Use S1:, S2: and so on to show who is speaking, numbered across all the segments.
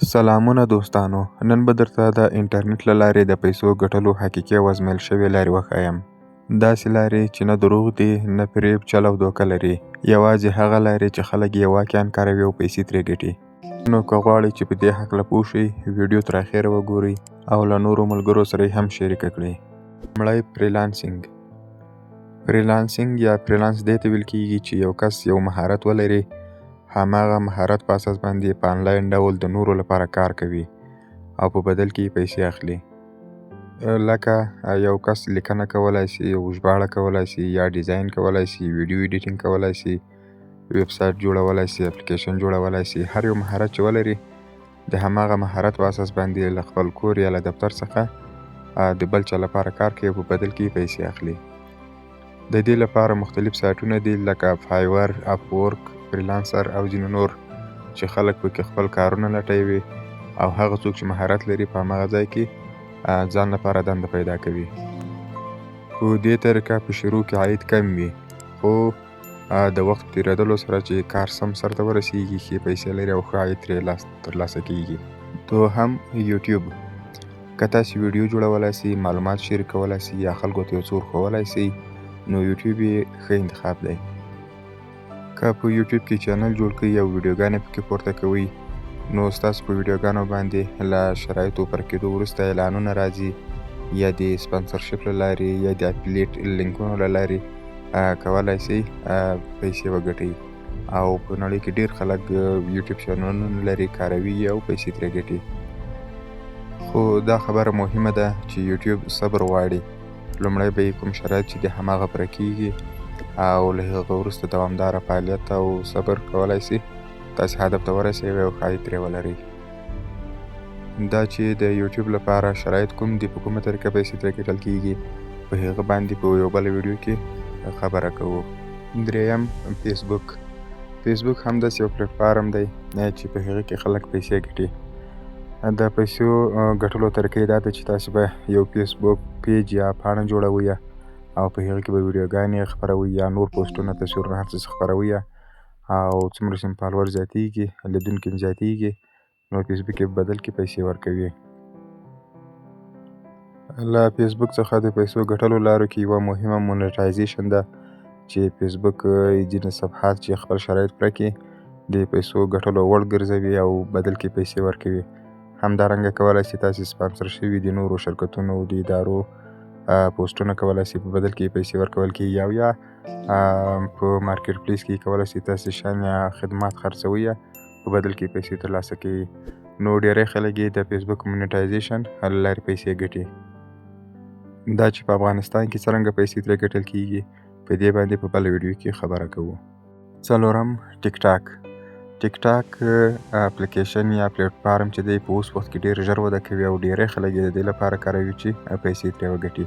S1: سلامونه دوستانو، نن به درته د انټرنیټ له لارې د پیسو ګټلو حقیقي او ازمېیل شوې لارې وښایم. داسې لارې چې نه دروغ دي، نه فریب، چل او دوکه لري. یوازې هغه لارې چې خلک یې واقعاً کاروي او پیسې ترې ګټي. نو که غواړئ چې په دې هکله پوه شئ، ویډیو تر اخره وګورئ او له نورو ملګرو سره یې هم شریکه کړئ. لومړی فریلانسینګ. فریلانسینګ یا فریلانس دې ته ویل کیږي چې یو کس یو مهارت ولري، هماغه مهارت په اساس باندې په آنلاین ډول د نورو لپاره کار کوي او په بدل کې یې پیسې اخلي. لکه یو کس لیکنه کولای شي، یو ژباړه کولای شي، یا ډیزاین کولای شي، ویډیو ایډیټینګ کولای شي، ویب سایټ جوړولای شي، اپلیکیشن جوړولای شي. هر یو مهارت چې ولري د هماغه مهارت په اساس باندې له خپل کور یا له دفتر څخه د بل چا لپاره کار کوي او په بدل کې یې پیسې اخلي. د دې لپاره مختلف سایټونه دي لکه فایور، اپورک، فریلانسر او ځینې نور چې خلک پکې خپل کارونه لټوي او هغه څوک چې مهارت لري په هماغه ځای کې ځان لپاره دنده پیدا کوي. په دې طریقه په شروع کې عاید کم وي، خو د وخت تېرېدلو سره چې کار سم سرته ورسیږي، ښې پیسې لري او ښه عاید ترې ترلاسه کیږي. دوهم یوټیوب. که تاسې ویډیو جوړولای شئ، معلومات شریکولای شئ یا خلکو ته یو څه ورښودلی شئ، نو یوټیوب یې ښه انتخاب دی. که په یوټیوب کې چینل جوړ کړئ او ویډیوګانې پکې پورته کوئ، نو ستاسو په ویډیوګانو باندې له شرایطو پر کېدو وروسته اعلانونه راځي، یا د سپانسرشپ له لارې یا د افیلیټ لینکونو له لارې کولای شئ پیسې وګټئ. او په نړۍ کې ډېر خلک یوټیوب چینلونه لري، کاروي او پیسې ترې ګټي. خو دا خبره مهمه ده چې یوټیوب صبر غواړي. لومړی به یې کوم شرایط چې د هماغه پوره کیږي او له هغه وروسته دوامداره فعالیت او صبر کولای شي تاسې هدف ته ورسوئ او عاید ترې ولرئ. دا چې د یوټیوب لپاره شرایط کوم دي، په کومه طریقه پیسې ترې ګټل کیږي، په هغه باندې په یو بل ویډیو کې خبره کوو. دریم فیسبوک. فیسبوک هم داسې یو پلیټفارم دی چې په هغه کې خلک پیسې ګټي. د پیسو ګټلو طریقې دا ده چې تاسې به یو فیسبوک پیج یا پاڼه جوړوئ او په هغه کې به ویډیوګانې خپروئ یا نور پوسټونه، تصویرونه، هر څه خپروئ، او څومره چې فالوور زیاتیږي، لیدونکي هم زیاتیږي، نو فیسبوک یې په بدل کې پیسې ورکوي. له فیسبوک څخه د پیسو ګټلو لارو کې یوه مهمه مونټایزیشن ده چې فیسبوک ځینې صفحات چې خپل شرایط پوره کړي د پیسو ګټلو وړ ګرځوي او بدل کې پیسې ورکوي. همدارنګه کولای شي تاسې سپانسر شوي د نورو شرکتونو د ادارو پوسټونه کولای شي په بدل کې پیسې ورکول کېږي، او یا په مارکیټ پلیس کې کولای شي تاسې شیان یا خدمات خرڅوئ په بدل کې پیسې ترلاسه کوي. نو ډېری خلک یې د فیسبوک مونټایزیشن له لارې پیسې ګټي. دا چې په افغانستان کې څرنګه پیسې ترې ګټل کېږي، په دې باندې په بله ویډیو کې خبره کوو. څلورم ټیک ټاک. ټیک ټاک اپلیکیشن یا پلیټفارم چې دی په اوس وخت کې ډېر ژر وده کوي او ډېری خلک یې د دې لپاره کاروي چې پیسې ترې وګټي.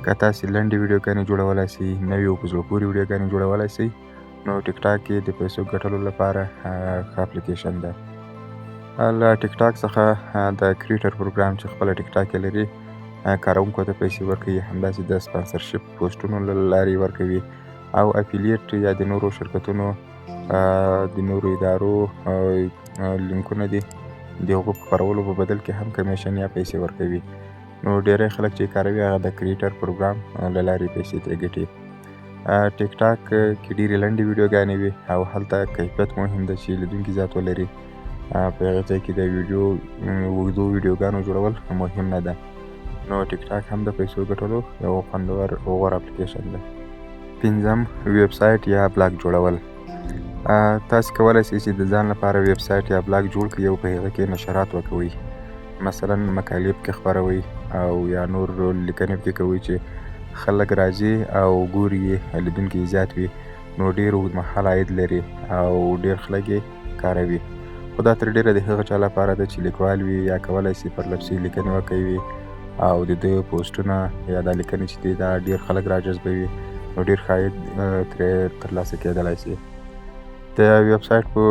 S1: که تاسې لنډې ویډیوګانې جوړولی شئ، نوې او په زړه پورې ویډیوګانې جوړولی شئ، نو ټیک ټاک کې د پیسو ګټلو لپاره ښه اپلیکیشن ده. له ټیک ټاک څخه د کریټر پروګرام چې خپله ټیک ټاک یې لري کاروونکو ته پیسې ورکوي، همداسې د سپانسرشپ پوسټونو له لارې ورکوي، او افیلیټ یا د نورو شرکتونو د نورو ادارو لینکونه دي، د هغو په خپرولو په بدل کې هم کمیشن یا پیسې ورکوي. نو ډېری خلک چې کاروي هغه د کریټر پروګرام له لارې پیسې ترې ګټي. ټیک ټاک کې ډېرې لنډې ویډیوګانې وي او هلته کیفیت مهم ده چې لیدونکي زیات ولري. په هغه ځای کې د اوږدو ویډیوګانو جوړول مهم نه ده. نو ټیک ټاک هم د پیسو ګټلو یو خوندور او غوره اپلیکیشن ده. پنځم ویب سایټ یا بلاګ جوړول. تاسې کولی شئ چې د ځان لپاره ویب سایټ یا بلاګ جوړ کړئ او په هغه کې نشرات وکوئ. مثلا مقالې پکې خپروئ او یا نور لیکنې پکې کوئ چې خلک راځي او ګوري یې، لیدونکي یې زیات وي، نو ډېر اوږدمهاله عاید لري او ډېر خلک یې کاروي. خو دا تر ډېره د هغه چا لپاره ده چې لیکوال وي یا کولی شي پرلپسې لیکنې وکوي او د ده پوسټونه یا دا لیکنې چې دي دا ډېر خلک راجذبوي، نو ډېر ښه عاید ترې ترلاسه کېدلی شي. د ویب سایټ په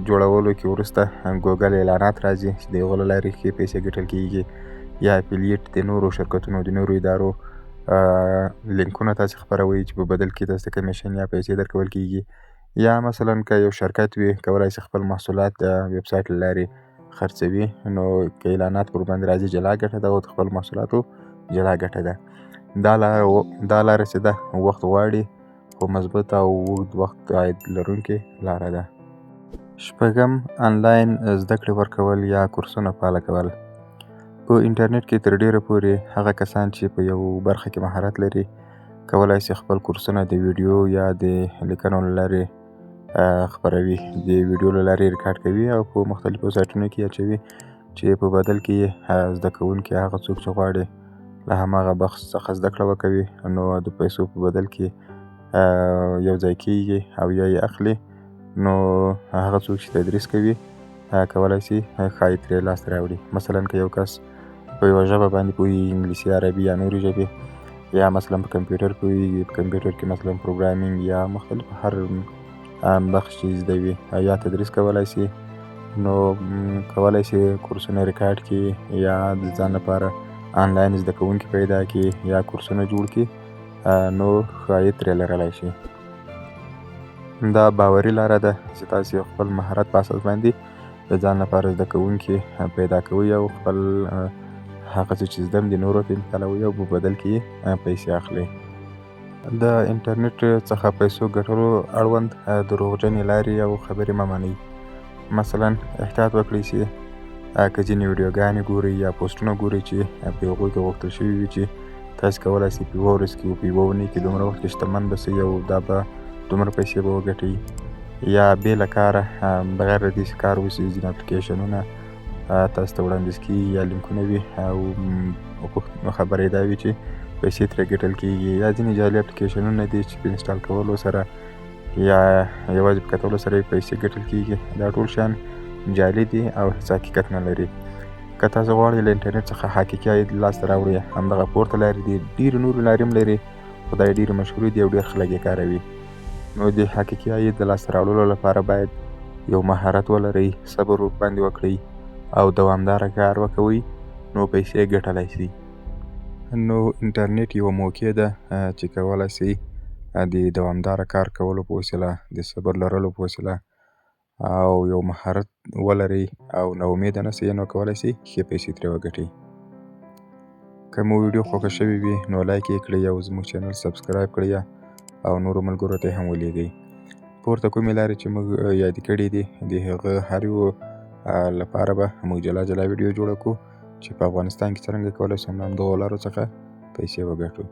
S1: جوړولو کې وروسته ګوګل اعلانات راځي چې د هغو له لارې ښې پیسې ګټل کېږي، یا افیلیټ د نورو شرکتونو د نورو ادارو لینکونه تاسې خپروئ چې په بدل کې تاسې ته کمیشن یا پیسې درکول کېږي. یا مثلا که یو شرکت وي کولی شي خپل محصولات د ویب سایټ له لارې خرڅوي نو که اعلانات پر باندې راځي جلا ګټه ده او د خپل محصولاتو جلا ګټه ده. دا لاره چې ده وخت غواړي خو مثبت او اوږد وخت عاید لرونکې لاره ده. شپږم، آنلاین زده کړې ورکول یا کورسونه فعاله کول. په انټرنیټ کې تر ډیره پورې هغه کسان چې په یو برخه کې مهارت لري کولای شي خپل کورسونه د ویډیو یا د لیکنو له لارې خپروي. د ویډیو له لارې ریکارډ کوي او په مختلفو سایټونو کې اچوي چې په بدل کې زده کوونکي هغه څوک چې غواړي له هماغه بخش څخه زده کړه وکوي نو د پیسو په بدل کې یو ځای کیږي او یا یې اخلي. نو هغه څوک چې تدریس کوي کولای شي ښایي ترې لاسته راوړي. مثلا که یو کس په یوه ژبه باندې پوهېږي، انګلیسي، عربي یا نورې ژبې، یا مثلا په کمپیوټر پوهېږي، په کمپیوټر کې مثلا پروګرامینګ یا مختلف هر بخش چې زده وي یا تدریس کولای شي، نو کولای شي کورسونه ریکارډ کړي یا د ځان لپاره آنلاین زده کوونکي پیدا کړي یا کورسونه جوړ کړي نو ښایي ترې لرلی شي. دا باوري لاره ده چې تاسې خپل مهارت په اساس باندې د ځان لپاره زده کوونکي پیدا کوئ او خپل هغه څه چې زده د نورو ته انتقالوئ او په بدل کې پیسې اخلئ. د انټرنیټ څخه پیسو ګټلو اړوند دروغجنې لارې او خبرې مه منئ. مثلا احتیاط وکړئ چې که ځینې ویډیوګانې ګورئ یا پوسټونه ګورئ چې په هغوی کې غوښتل شوي وي چې تاسې کولی شئ په یوه ورځ کې په یوه اونۍ کې دومره وخت کې شتمن به شئ او دا به دومره پیسې به وګټئ، یا بې له کاره بغیر له دې چې کار وشي ځینې اپلیکیشنونه تاسو ته وړاندیز کېږي یا لینکونه وي او خبره یې دا وي چې پیسې ترې ګټل کېږي، یا ځینې جعلي اپلیکیشنونه دي چې په انسټال کولو سره یا یوازې په کتلو سره یې پیسې ګټل کېږي. دا ټول شیان جعلي دي او هېڅ حقیقت نه لري. که تاسو غواړئ له انټرنیټ څخه حقیقي عاید لاسته راوړئ همدغه پورته لارې دي، ډېرې نورې لارې هم لري خو دا یې ډېرې مشهورې دي او ډېر خلک یې کاروي. نو د حقیقي عاید د لاسته راوړلو لپاره باید یو مهارت ولرئ، صبر ورباندې وکړئ او دوامداره کار وکوئ نو پیسې ګټلی شئ. نو انټرنیټ یوه موقع ده چې کولی شئ د دوامداره کار کولو په وسیله، د صبر لرلو په وسیله او یو مهارت ولرئ او نا امیده نه شئ نو کولی شئ ښې پیسې ترې وګټئ. که مو ویډیو خوښه شوې وي نو لایک یې کړئ او زموږ چینل سبسکرایب کړئ او نورو ملګرو ته یې هم ولیږئ. پورته کومې لارې چې موږ یادې کړې دي د هغه هر یو لپاره به موږ جلا جلا ویډیو جوړه کړو چې په افغانستان کې څرنګه کولی شو همدغو لارو څخه پیسې وګټو.